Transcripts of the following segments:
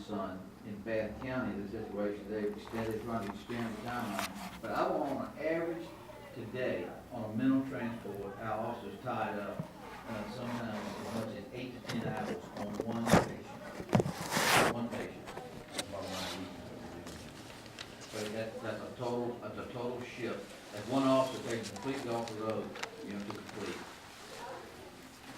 son in Bath County, the situation they're trying to extend the timeline. But I want on average today, on a mental transport, our officers tied up sometimes as much as 8 to 10 hours on one patient. One patient. Bottom line, so that's a total shift. That's one officer taking completely off the road, to complete.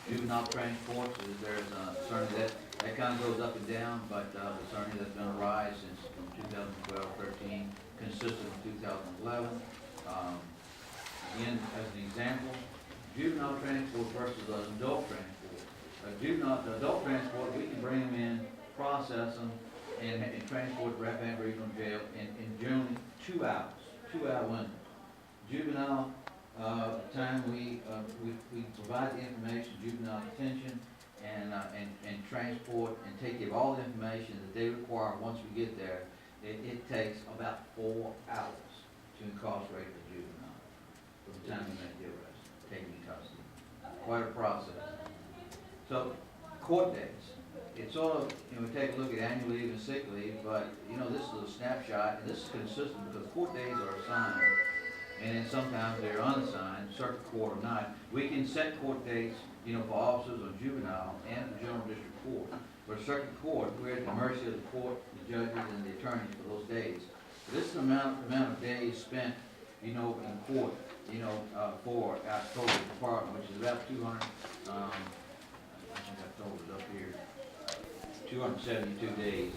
Juvenile transports, there's certainly that kind of goes up and down, but certainly that's been a rise since from 2012, 13, consistent with 2011. Again, as an example, juvenile transport versus adult transport. Adult transport, we can bring them in, process them, and transport to Rappahannock Regional Jail in generally 2 hours, 2-hour window. Juvenile time, we provide the information, juvenile detention, and transport, and take of all the information that they require once we get there. It takes about 4 hours to incarcerate the juvenile from the time we make the arrest, taking in custody. Quite a process. So, court dates. It's sort of, we take a look at annual leave and sick leave, but, this is a snapshot, and this is consistent because court days are assigned, and then sometimes they're unassigned, circuit court or not. We can set court dates, for officers on juvenile and the general district court. For circuit court, we're at the mercy of the court, the judges, and the attorneys for those days. So this is the amount of days spent, in court, for our total department, which is about 200, I think I told it up here, 272 days.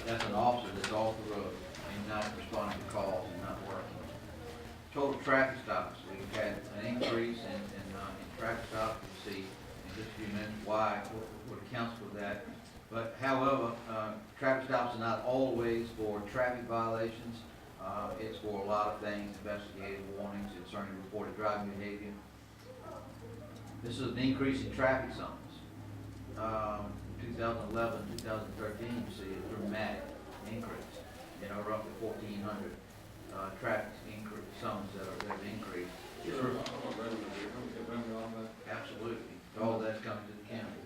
That's an officer that's off the road and not responding to calls and not working. Total traffic stops, we've had an increase in traffic stops. We'll see in just a few minutes why, what accounts for that. But however, traffic stops are not always for traffic violations. It's for a lot of things, investigative warnings, and certainly reported driving behavior. This is an increase in traffic summons. 2011, 2013, you see a dramatic increase. Roughly 1,400 traffic increase summons that have increased. Absolutely. All that's coming to the county.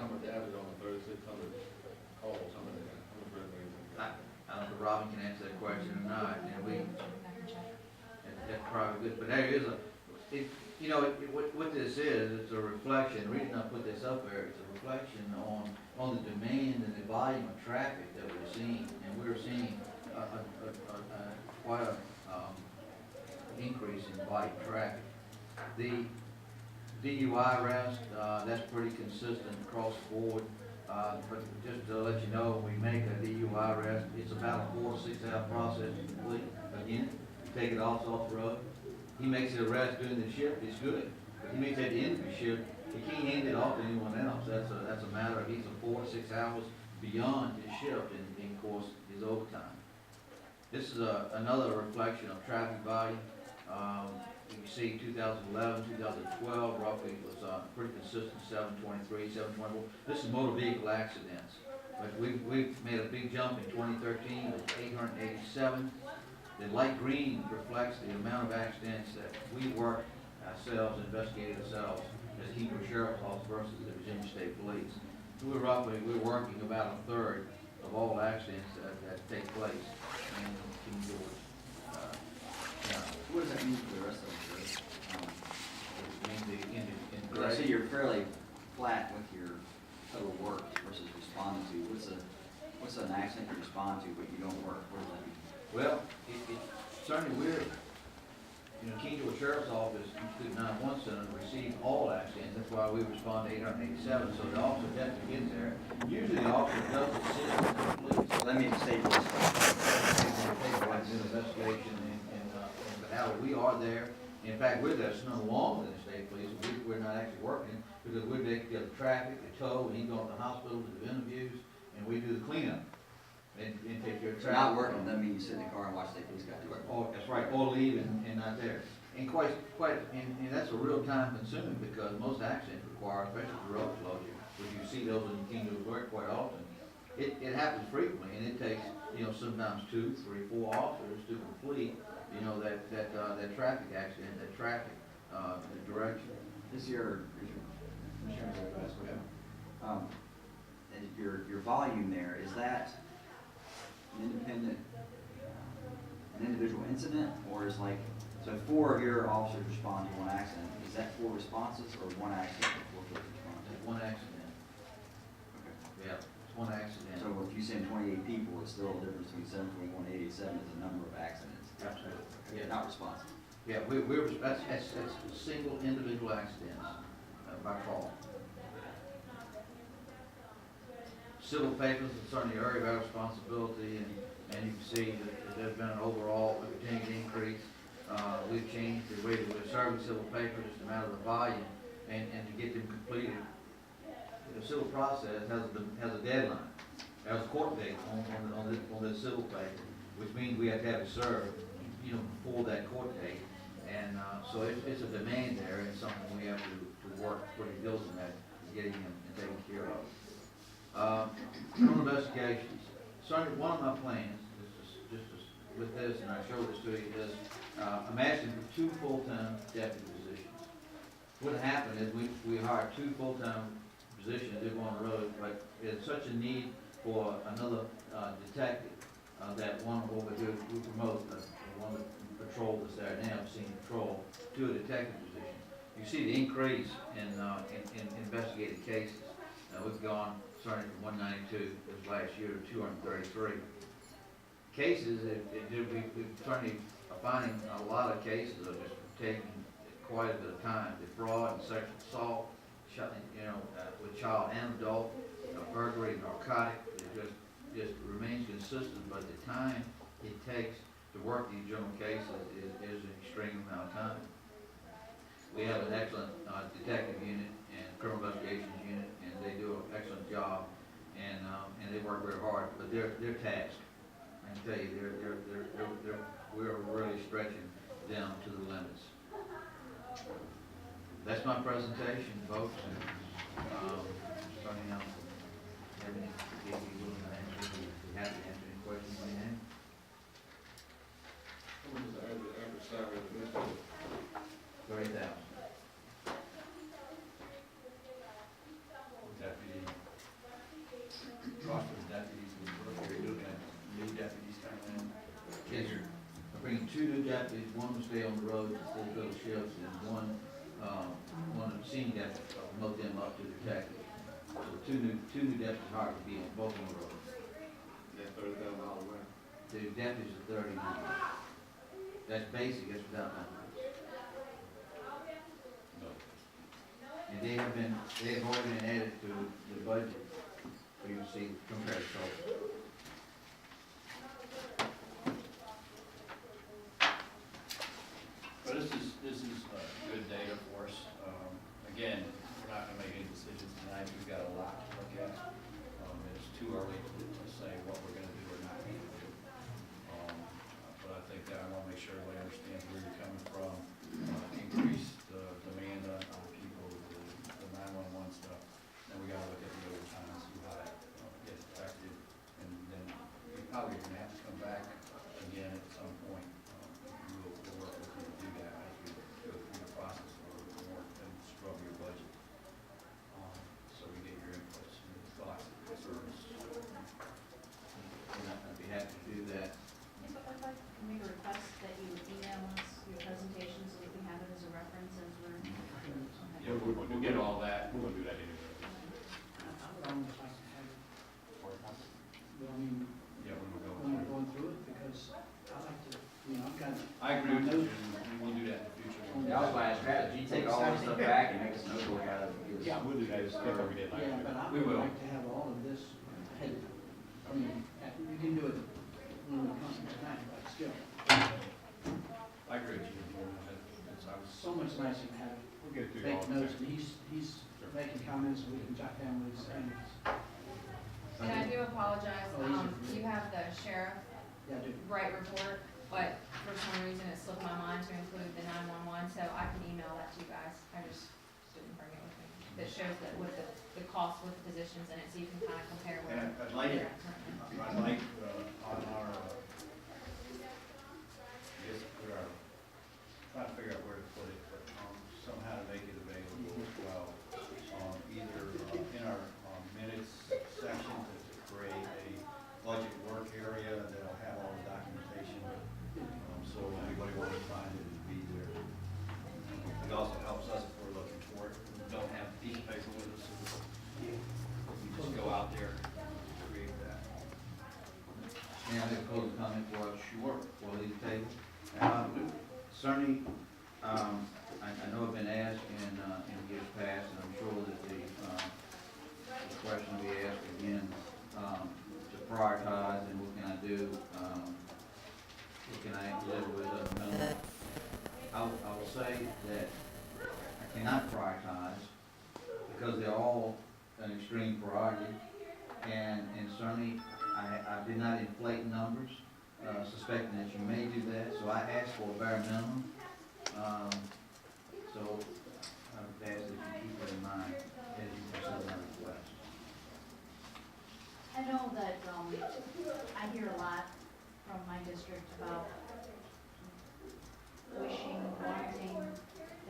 How much average on the 3,600 calls? How much revenue? I don't know if Robin can answer that question or not. That's probably good. But there is what this is, it's a reflection. The reason I put this up there, it's a reflection on the demand and the volume of traffic that we're seeing. And we're seeing quite a increase in body traffic. The DUI arrest, that's pretty consistent across the board. But just to let you know, when we make a DUI arrest, it's about a 4 to 6 hour process to complete. Again, take it off the road. He makes the arrest during the shift, it's good. But he makes it at the end of the shift, he can't hand it off to anyone else. That's a matter of, he's 4 to 6 hours beyond his shift, and of course, his overtime. This is another reflection of traffic volume. You see 2011, 2012 roughly was pretty consistent, 723, 724. This is motor vehicle accidents. But we've made a big jump in 2013 with 887. The light green reflects the amount of accidents that we work ourselves, investigated ourselves as Keeper Sheriff's Office versus the Virginia State Police. We're working about a third of all accidents that take place in King George. What does that mean for the rest of us? I see you're fairly flat with your total work versus responding to. What's an accident you respond to but you don't work? What does that mean? Well, certainly we're, King George Sheriff's Office, Institute 911 Center, receive all accidents. That's why we respond to 887. So the officer definitely gets there. Usually the officer does assist the police. So that means state police. Investigation and how we are there. In fact, we're there no longer than the state police. We're not actually working because we're there to get the traffic, the tow, and he goes to the hospital to do interviews, and we do the cleanup and take care of traffic. Not working doesn't mean you sit in the car and watch state police guys work. Oh, that's right. Or leave and not there. And and that's a real time consuming because most accidents require, especially for road closure, which you see those in King George work quite often. It happens frequently, and it takes sometimes 2, 3, 4 officers to complete that traffic accident, that traffic direction. This year, your volume there, is that an individual incident, or is like, so 4 of your officers respond to one accident, is that 4 responses or one accident before 4 respond? It's one accident. Okay. Yeah, it's one accident. So if you send 28 people, it's still a difference between 721 and 87 is the number of accidents. Absolutely. Yeah, not responses. Yeah, that's single individual accidents by call. Civil papers is certainly an area of our responsibility, and you can see that there's been an overall continued increase. We've changed the way that we're serving civil papers, just a matter of the volume, and to get them completed. The civil process has a deadline, has a court date on this civil paper, which means we have to have it served, before that court date. And so it's a demand there, and something we have to work pretty diligent at getting them and taking care of. Criminal investigations. Certainly, one of my plans, with this, and I showed this to you, is I'm asking for 2 full-time deputy positions. What happened is we hired 2 full-time positions, did one on the road, but it's such a need for another detective that one over here, we promote one of the patrol that's there now, senior patrol, to a detective position. You see the increase in investigated cases. We've gone starting from 192 this last year to 233 cases. We certainly are finding a lot of cases are just taking quite a bit of time. The fraud and sexual assault, with child and adult, burglary, narcotic, it just remains consistent. But the time it takes to work these general cases is an extreme amount of time. We have an excellent detective unit and criminal investigations unit, and they do an excellent job, and they work very hard. But they're tasked. I can tell you, we're really stretching them to the limits. That's my presentation, folks. And starting out, have any questions you may have? What is the average salary of the newspaper? 30,000. Deputy, cost of deputies, we're looking at new deputies coming in. Yes, sir. I'm bringing 2 new deputies, one will stay on the road to fulfill shifts, and one of the senior deputies, I'll promote them up to detective. So 2 new deputies hired to be on both on the road. That's $30,000 rent. The deputies are 39. That's basic, that's without numbers. No. And they have already been added to the budget, so you see compared to. But this is good data for us. Again, we're not gonna make any decisions tonight, we've got a lot to look at. It's too early to say what we're gonna do or not gonna do. But I think that I wanna make sure everybody understands where you're coming from, increased demand on people, the 911 stuff. Then we gotta look at the overtime and see how that gets affected. And then you're probably gonna have to come back again at some point. We'll work with you to do that as we go through the process a little bit more and scrub your budget. So we get your inputs and your thoughts and concerns. And I'd be happy to do that. Can we request that you email us your presentation so that we have it as a reference as we're? Yeah, we'll get all that, we'll do that anyway. I would almost like to have it, but I mean, Yeah, when we go. when we're going through it, because I like to, I've got. I agree with you, and we'll do that in the future. Yeah, I was going to ask Travis, you take all this stuff back and make us a notebook out of it? Yeah. We'll do that, just like we did last Yeah, year. but I We would will. like to have all of this ahead. I mean, you can do it when we come tonight, but still, I agree with you. I was, so much nicer to have, we'll get through all take of notes, that. and he's making comments, and we can jot down what he's saying. And I do apologize, Oh, easy for me. you have the sheriff Yeah, I do. right report, but for some reason it slipped my mind to include the 911, so I can email that to you guys. I just didn't bring it with me. That shows that with the cost with the positions in it, so you can kind of compare where And I'd like, they're at currently. I'd like, on our, I guess we are trying to figure out where to put it, but somehow to make it available as well. Either in our minutes section I have a closing comment for us? Sure. For the table. Certainly, I know I've been asked in years past, and I'm sure that the question will be asked again, to prioritize and what can I do, what can I live with a minimum. I will say that I cannot prioritize because they're all an extreme priority, and certainly I did not inflate numbers, suspecting that you may do that, so I asked for a bare minimum. So I would ask that you keep it in mind as you consider my request. I know that, I hear a lot from my district about wishing, wanting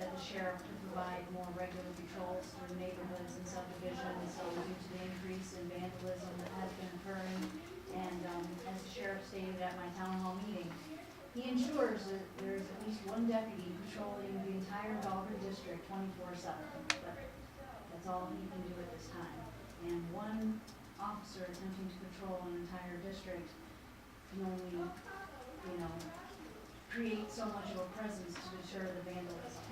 that the sheriff to provide more regular patrols through neighborhoods and subdivisions, so due to the increase in vandalism that has been occurring. And, as the sheriff stated at my town hall meeting, he ensures that there is at least one deputy patrolling the entire Dahlgren district 24/7. But that's all he can do at this time. And one officer attempting to patrol an entire district can only, create so much of a presence to deter the vandalism.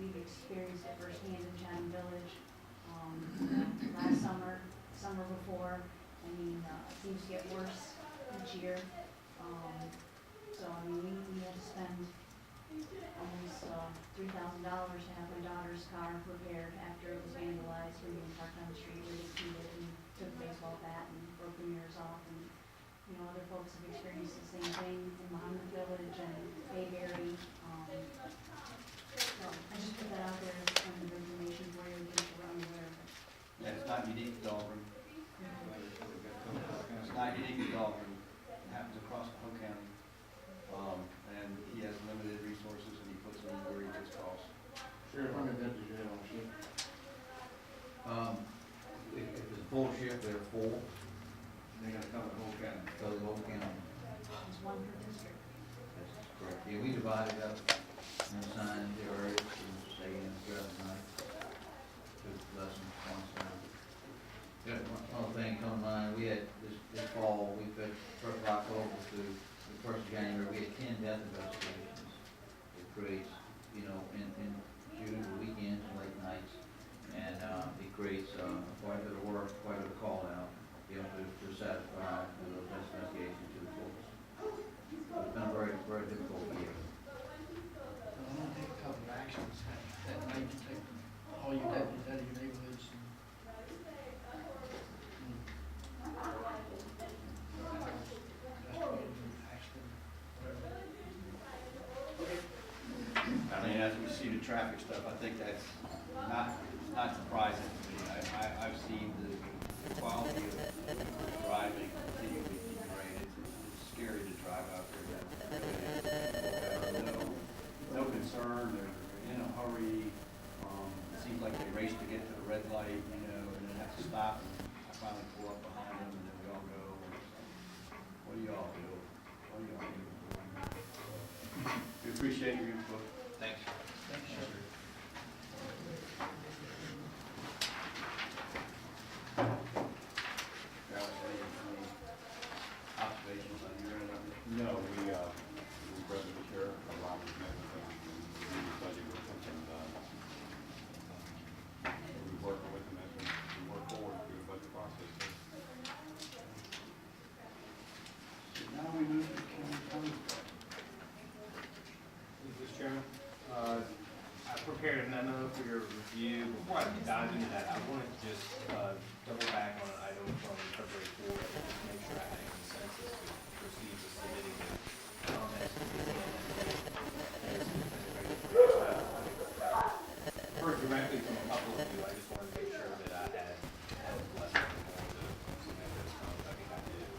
We've experienced it firsthand in Chatham Village, last summer before. It seems to get worse each year. We had to spend almost $3,000 to have my daughter's car repaired after it was vandalized when we parked on the street where they cheated and took a baseball bat and broke the mirrors off. And, other folks have experienced the same thing in Monmouth Village and Bayberry. So I just put that out there as kind of information for you in case you were unaware of it. Yeah, it's not unique to Dahlgren. It's not unique to Dahlgren. It happens across the whole county. And he has limited resources and he puts them where he gets calls. Sheriff, how many deputies you have on shift? If it's a full shift, there are 4, They gotta cover the whole county. so the whole county. There's one per district. That's correct. Yeah, we divided up and assigned the areas to stay in throughout the night. Took lessons one time. Yeah, one other thing come to mind, we had this fall, we put first of October to the first of January, we had 10 death investigations. It creates, in June, the weekends, and late nights, and it creates quite a bit of work, quite a bit of call out, to satisfy those investigations to the fullest. It's been a very, very difficult year. I want to take a couple of actions that night to take all your deputies out of your neighborhoods and I mean, as we see the traffic stuff, I think that's not surprising to me. I've seen the quality of driving continually degrade. It's scary to drive out there. No concern, they're in a hurry. It seems like they race to get to the red light, and then have to stop. And I finally pull up behind them, and then we all go. What do y'all do? What do y'all do? We appreciate your input. Thanks. Travis, any observations on your end of it? No, we read the chair, Robert met with them, we decided to put some, we work with them as we work forward through the budget process. So now we move to the county attorney's report. Mr. Chairman, I prepared a memo for your review. Before I dive into that, I wanted to just double back on an item from February 4th, and just make sure I had a consensus to proceed with submitting the comments to the heard directly from a couple of you. I just wanted to make sure that I had blessing to submit those comments. I think I did.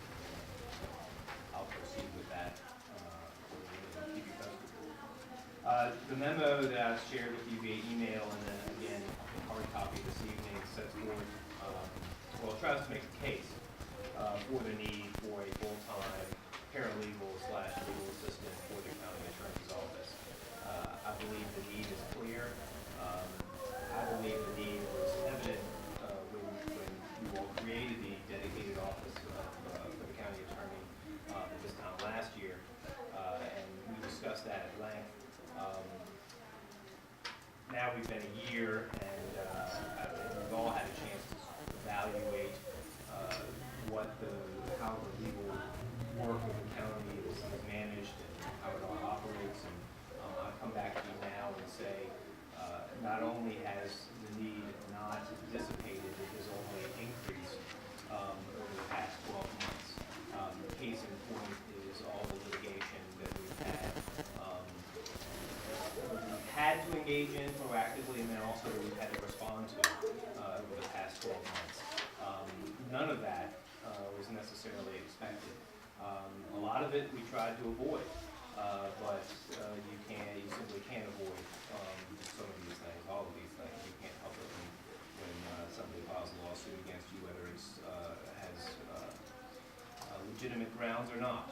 I'll proceed with that. Keep you posted. The memo that I shared with you via email and then again, a hard copy this evening sets forth, tries to make a case for the need for a full-time paralegal / legal assistant for the county attorney's office. I believe the need is clear. I believe the need was evident when you all created the dedicated office for the county attorney. already been a year, and we've all had a chance to evaluate how the legal work of the county is managed and how it all operates. And I'll come back to you now and say, not only has the need not dissipated, it has only increased over the past 12 months. Case in point is all the litigation that we've had to engage in proactively, and then also that we've had to respond to over the past 12 months. None of that was necessarily expected. A lot of it we tried to avoid, but you simply can't avoid some of these things, all of these things. You can't help it when somebody files a lawsuit against you, whether it has legitimate grounds or not.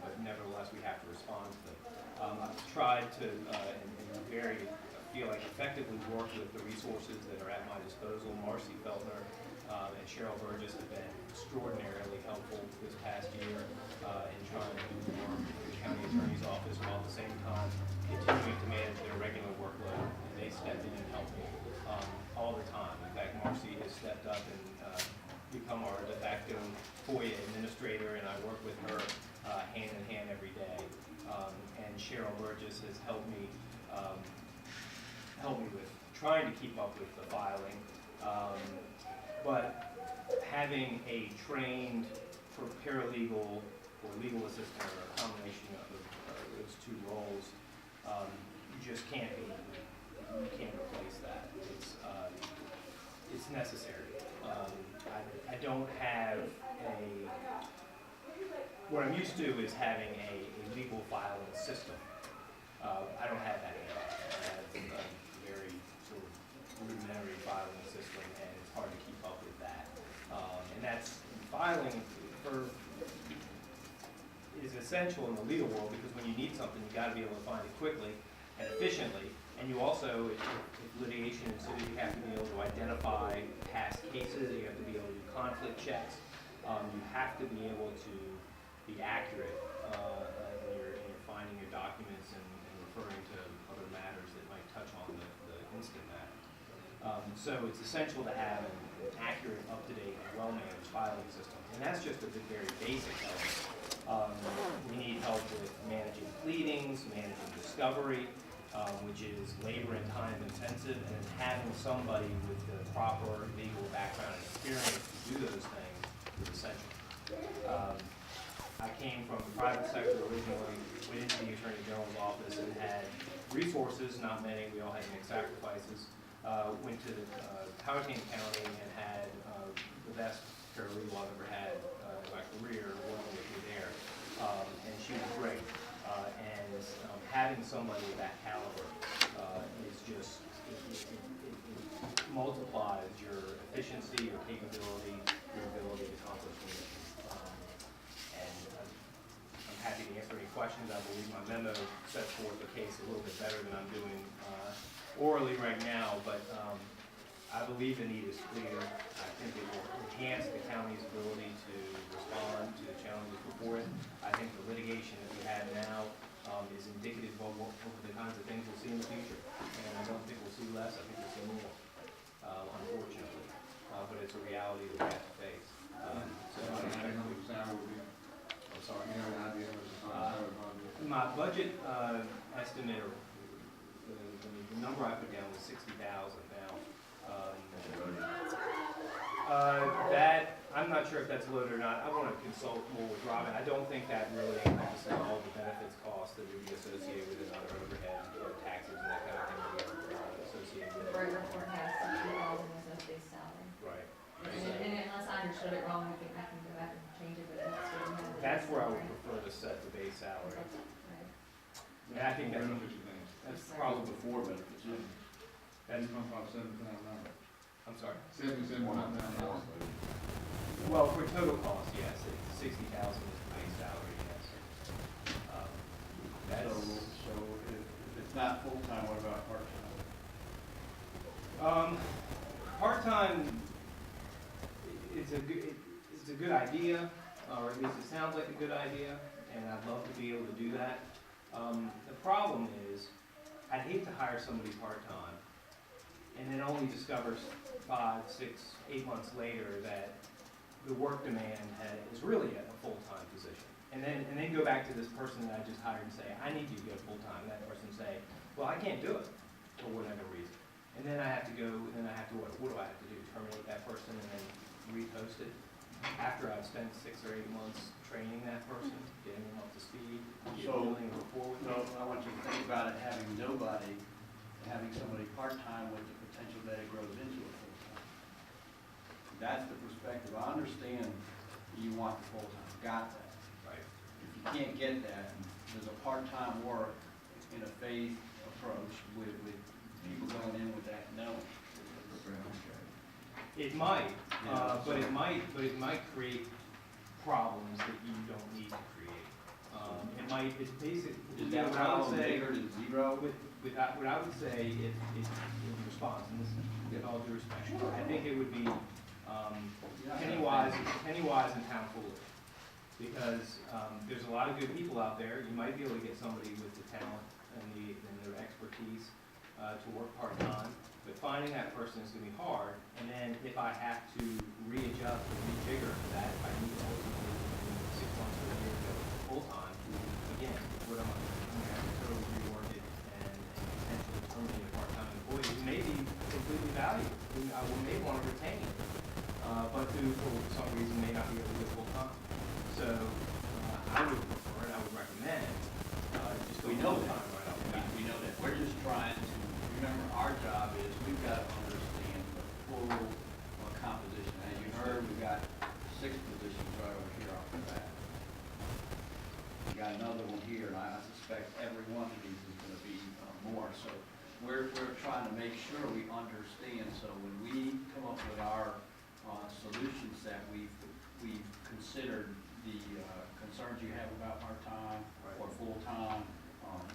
But nevertheless, we have to respond to them. I've tried to, feel like effectively work with the resources that are at my disposal. Marcy Feltner and Cheryl Burgess have been extraordinarily helpful this past year in trying to do more with the county attorney's office while at the same time continuing to manage their regular workload. And they stepped in and helped me all the time. In fact, Marcy has stepped up and become our de facto FOIA administrator, and I work with her hand in hand every day. And Cheryl Burgess has helped me with trying to keep up with the filing. But having a trained paralegal or legal assistant, or a combination of those two roles, you just can't replace that. It's necessary. I don't have what I'm used to is having a legal filing system. I don't have that anymore. I have a very sort of rudimentary filing system, and it's hard to keep up with that. And that's filing is essential in the legal world, because when you need something, you got to be able to find it quickly and efficiently. And you also, if litigation ensues, you have to be able to identify past cases. You have to be able to do conflict checks. You have to be able to be accurate when you're finding your documents and referring to other matters that might touch on the instant matter. So it's essential to have an accurate, up-to-date, and well-managed filing system. And that's just a very basic element. We need help with managing pleadings, managing discovery, which is labor and time intensive, and having somebody with the proper legal background and experience to do those things is essential. I came from the private sector originally, went into the Attorney General's office and had resources, not many, we all had to make sacrifices. Went to Powhatan County and had the best paralegal I've ever had in my career working with me there. And she was great. And having somebody of that caliber is just, it multiplies your efficiency, your capability, your ability to accomplish things. And I'm happy to answer any questions. I believe my memo sets forth the case a little bit better than I'm doing orally right now, but I believe the need is clear. I think it will enhance the county's ability to respond to the challenges before it. I think the litigation that we have now is indicative of the kinds of things we'll see in the future. And I don't think we'll see less, I think we'll see more, unfortunately. But it's a reality that we have to face. So I expect I'm sorry. My budget estimate, or the number I put down was 60,000 now. That, I'm not sure if that's loaded or not. I want to consult more with Robin. I don't think that really encompasses all the benefits costs that would be associated with another overhead, taxes and that kind of thing that are associated with The it. Burger forecast, 60,000 was a base salary. Right. And unless I understood it wrong, I can go back and change it, but that's what we have. That's where I would prefer to set the base salary. Right. And I think that's probably before benefits, yeah. That's, I'm sorry. Well, for total cost, yes, 60,000 is the base salary, yes. That's, So if it's not full-time, what about part-time? part-time, it's a good idea, or at least it sounds like a good idea, and I'd love to be able to do that. The problem is, I'd hate to hire somebody part-time and then only discovers 5, 6, 8 months later that the work demand is really a full-time position. And then go back to this person that I just hired and say, I need you to go full-time. And that person say, well, I can't do it for whatever reason. And then I have to go, and then I have to, what do I have to do? Terminate that person and then repost it? After I've spent 6 or 8 months training that person, getting them up to speed, So- building a rapport with No, them. I want you to think about it, having nobody, having somebody part-time with the potential that it grows into a full-time. That's the perspective. I understand you want the full-time, got that. Right. If you can't get that, there's a part-time work in a phased approach with people going in with that knowing. It might, Yeah. but it might create problems that you don't need to create. It's basic, Is you know, that what I would problem say, bigger than zero? what I would say if in response, and this is with all due respect, I think it would be, penny wise and pound foolish. Because, there's a lot of good people out there, you might be able to get somebody with the talent and their expertise, to work part-time, but finding that person is gonna be hard, and then if I have to readjust or rejigger for that, if I need to ultimately, in 6 months or a year, go full-time, again, what am I, I'm gonna have to totally rework it and potentially terminate a part-time employee who may be completely valuable, who I may wanna retain, but who for some reason may not be able to go full-time. So, I would prefer, and I would recommend, just go We know that. full-time right off the bat. We know that. We're just trying to, remember, our job is, we've got to understand the full composition. As you heard, we've got 6 positions right over here off the bat. We got another one here, and I suspect every one of these is going to be more. So we're trying to make sure we understand, so when we come up with our solution set, we've considered the concerns you have about part-time or full-time.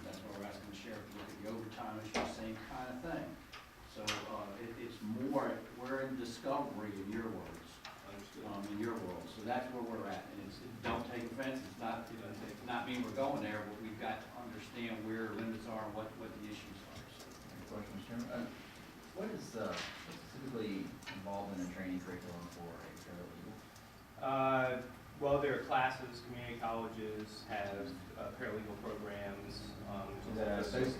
That's why we're asking the sheriff to look at the overtime issue, same kind of thing. So it's more, we're in discovery in your words, Understood. in your world. So that's where we're at. And don't take offense, it's not mean we're going there, but we've got to understand where limits are and what the issues are. So, Any question, Mr. Chairman? What is what's typically involved in the training curriculum for a paralegal? Well, there are classes, community colleges have paralegal programs. Is that an associate's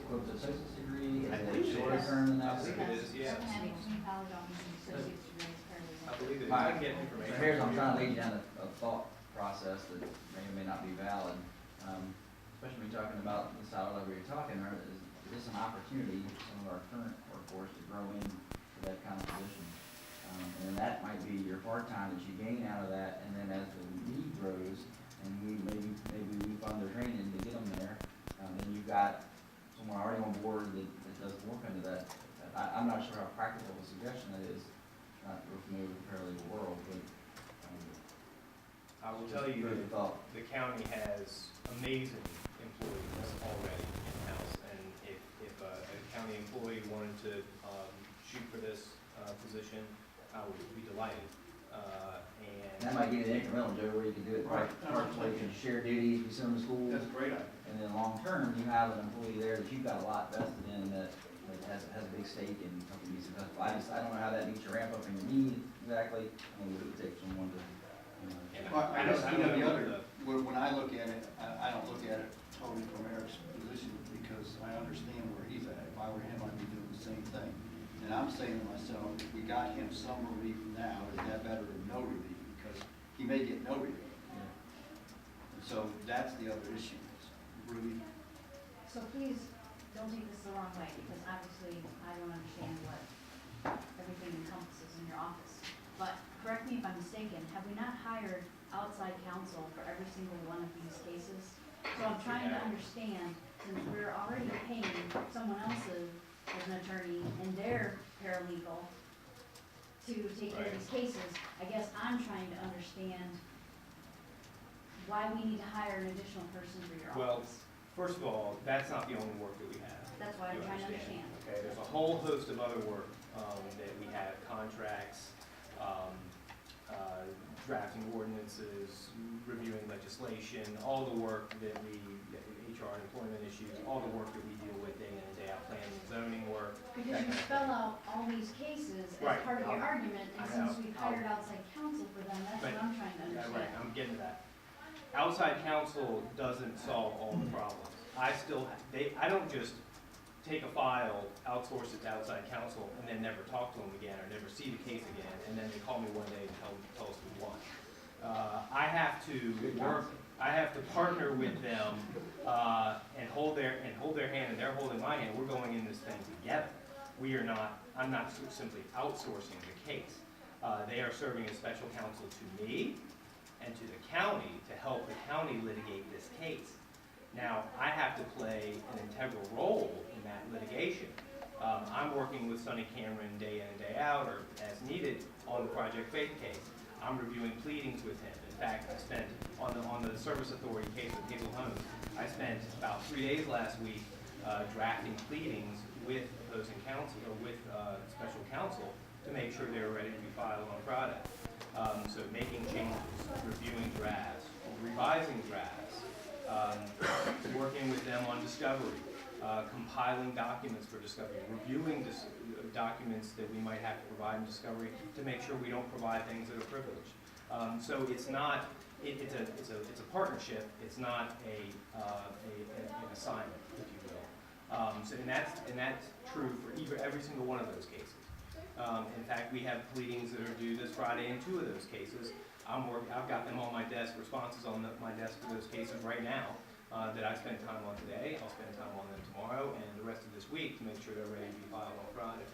degree? I Is believe it it shorter is. term than I that? believe it is, yeah. Some have community college office and associate's degrees paralegal. I believe it is. My- I can get So information. here's, I'm trying to lead you down a thought process that may or may not be valid. Especially when you're talking about the salary level you're talking, is this an opportunity for some of our current workforce to grow into that kind of position? And then that might be your part-time that you gain out of that, and then as the need grows, and maybe we fund their training to get them there, then you've got someone already on board that does work into that. I'm not sure how practical a suggestion that is, not real familiar with the paralegal world, but. I will tell you Food that for thought. the county has amazing employees already in-house, and if a county employee wanted to shoot for this position, I would be delighted. That might give you the incremental, Joe, where you can do it Right. where you can share duties, you send them to school. that's a great idea. And then long term, you have an employee there that you've got a lot vested in that has a big stake in helping you successful. I don't know how that meets your ramp up in your need exactly. I mean, it would take someone to, And Well, I guess, don't you know, the what other, when I look at it, I don't look at it totally from Eric's position, because I understand where he's at. If I were him, I'd be doing the same thing. And I'm saying to myself, if we got him some relief now, is that better than no relief? Because he may get no relief. And so that's the other issue, is relief. So please, don't take this the wrong way, because obviously I don't understand what everything encompasses in your office. But correct me if I'm mistaken, have we not hired outside counsel for every single one of these cases? So I'm trying to understand, since we're already paying someone else's as an attorney and their paralegal to take care of these cases, I guess I'm trying to understand why we need to hire an additional person for your Well, office. first of all, that's not the only work that we have. That's why I'm You trying to understand. Okay, there's a whole host of other work that we have, contracts, drafting ordinances, reviewing legislation, all the work that we, HR and employment issues, all the work that we deal with day in and day out, planning and zoning work. Because you spell out all these cases as Right. part of your argument, and I since know. we've hired outside counsel for them, that's what Right. I'm trying to Yeah, understand. right, I'm getting to that. Outside counsel doesn't solve all the problems. I don't just take a file, outsource it to outside counsel, and then never talk to them again, or never see the case again, and then they call me one day and tell us we won. I have to work, I have to partner with them, and hold their hand, and they're holding my hand, we're going in this thing together. I'm not simply outsourcing the case. They are serving as special counsel to me and to the county to help the county litigate this case. Now, I have to play an integral role in that litigation. I'm working with Sonny Cameron day in and day out, or as needed, on the Project Faith case. I'm reviewing pleadings with him. In fact, I spent, on the Service Authority case with Hazel Homes, I spent about 3 days last week drafting pleadings with opposing counsel, or with special counsel, to make sure they were ready to be filed on Friday. So making changes, reviewing drafts, revising drafts, working with them on discovery, compiling documents for discovery, reviewing documents that we might have to provide in discovery to make sure we don't provide things that are privileged. So it's not, it's a partnership. It's not an assignment, if you will. And that's true for every single one of those cases. In fact, we have pleadings that are due this Friday in 2 of those cases. I've got them on my desk, responses on my desk for those cases right now that I spent time on today. I'll spend time on them tomorrow and the rest of this week to make sure they're ready to be filed on Friday.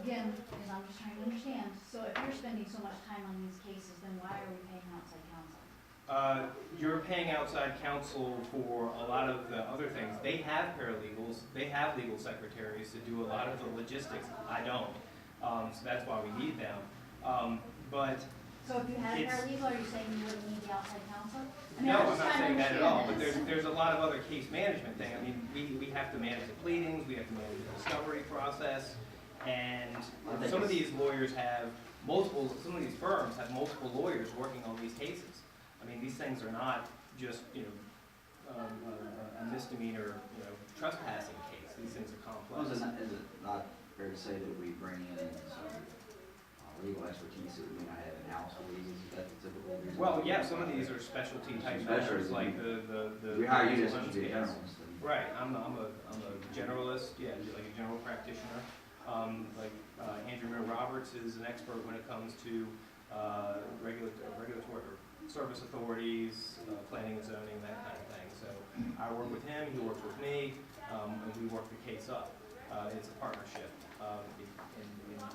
Again, because I'm just trying to understand, so if you're spending so much time on these cases, then why are we paying outside counsel? You're paying outside counsel for a lot of the other things. They have paralegals, they have legal secretaries to do a lot of the logistics. I don't. So that's why we need them. But So if you had a It's- paralegal, are you saying you wouldn't need the outside counsel? I mean, no, I'm just not trying to saying that at all, but understand there's a lot of other case management thing. I mean, we have to manage the pleadings, we have to manage the discovery process, and some of these lawyers have some of these firms have multiple lawyers working on these cases. I mean, these things are not just, a misdemeanor, trespassing case. These things are Well, complex. is it not fair to say that we bring in some legal expertise that we may not have in-house for these? Is that the typical reason? Well, yeah, some of these are specialty type matters, Specialty. like the. We hire you just Homes to be a case. generalist. and- Right, I'm a generalist, yeah, like a general practitioner. Andrew Miller Roberts is an expert when it comes to regulatory or service authorities, planning and zoning, that kind of thing. So I work with him, he works with me, and we work the case up. It's a partnership. And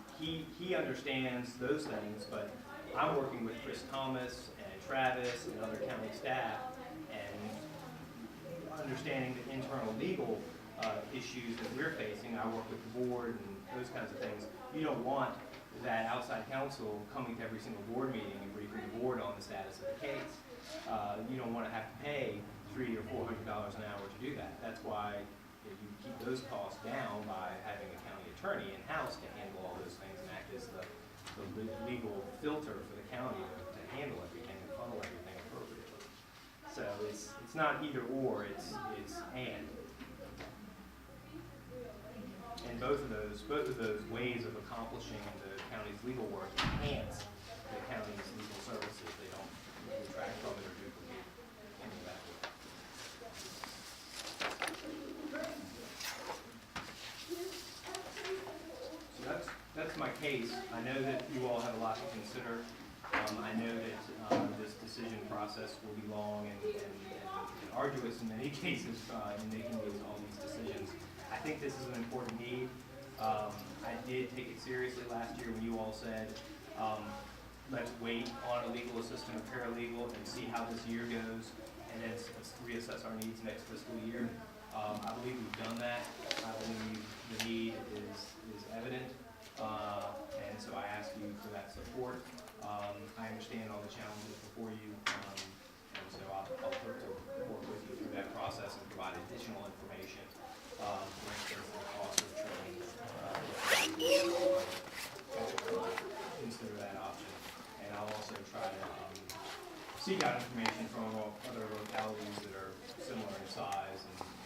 he understands those things, but I'm working with Chris Thomas and Travis and other county staff, and understanding the internal legal issues that we're facing. I work with the board and those kinds of things. You don't want that outside counsel coming to every single board meeting and briefing the board on the status of the case. You don't want to have to pay $300 or $400 an hour to do that. That's why you keep those costs down by having a county attorney in-house to handle all those things and act as the legal filter for the county to handle everything and funnel everything appropriately. So it's not either or, it's and. And both of those ways of accomplishing the county's legal work enhance the county's legal services. They don't detract from it or duplicate any of that work. So that's my case. I know that you all have a lot to consider. I know that this decision process will be long and arduous in many cases in making all these decisions. I think this is an important need. I did take it seriously last year when you all said, let's wait on a legal assistant or paralegal and see how this year goes, and then let's reassess our needs next fiscal year. I believe we've done that. I believe the need is evident, and so I ask you for that support. I understand all the challenges before you, and so I'll hope to work with you through that process and provide additional information. For instance, the cost of training, consider that option, and I'll also try to seek out information from other localities that are similar in size and